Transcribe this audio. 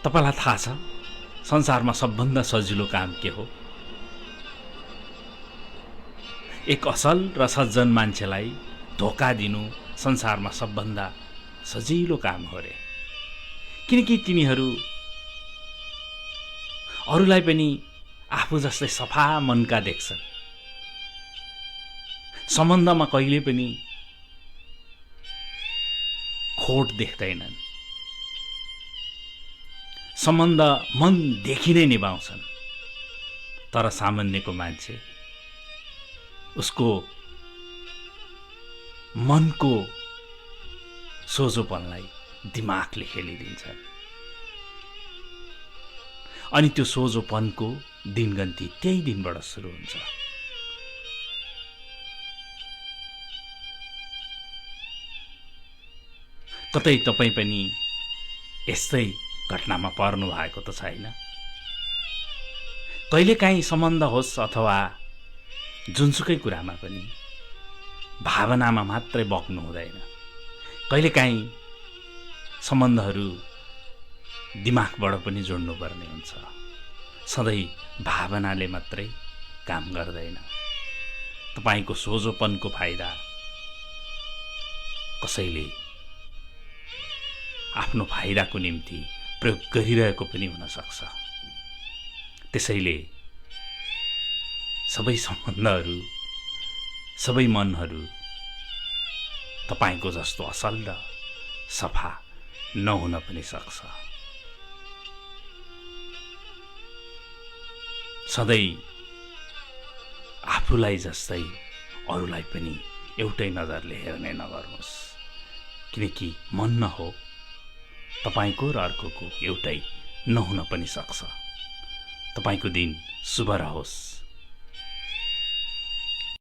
तपाईलाई थाहा छ संसारमा सबभन्दा सजिलो काम के हो? एक असल र सज्जन मान्छेलाई धोका दिनु संसारमा सबभन्दा सजिलो काम हो रे। किनकि तिनीहरू अरूलाई पनि आफू जस्तै सफा मनका देख्छन्। सम्बन्धमा कहिले पनि खोट देख्दैनन्। सम्बन्ध मनदेखि नै निभाउँछन्। तर सामान्यको मान्छे उसको मनको सोझोपनलाई दिमागले खेलिदिन्छ अनि त्यो सोझोपनको दिनगन्ती त्यही दिनबाट सुरु हुन्छ। कतै तपाईँ पनि यस्तै घटनामा पर्नु भएको त छैन? कहिलेकाहीँ सम्बन्ध होस् अथवा जुनसुकै कुरामा पनि भावनामा मात्रै बग्नु हुँदैन। कहिलेकाहीँ सम्बन्धहरू दिमागबाट पनि जोड्नुपर्ने हुन्छ। सधैँ भावनाले मात्रै काम गर्दैन। तपाईको सोझोपनको फाइदा कसैले आफ्नो फाइदाको निम्ति प्रयोग गरिरहेको पनि हुन सक्छ। त्यसैले सबै सम्बन्धहरू, सबै मनहरू तपाईको जस्तो असल र सफा नहुन पनि सक्छ। सधैँ आफूलाई जस्तै अरूलाई पनि एउटै नजरले हेर्ने नगर्नुहोस्। किनकि मन न हो, तपाईको र अर्कोको एउटै नहुन पनि सक्छ। तपाईको दिन शुभ रहोस्।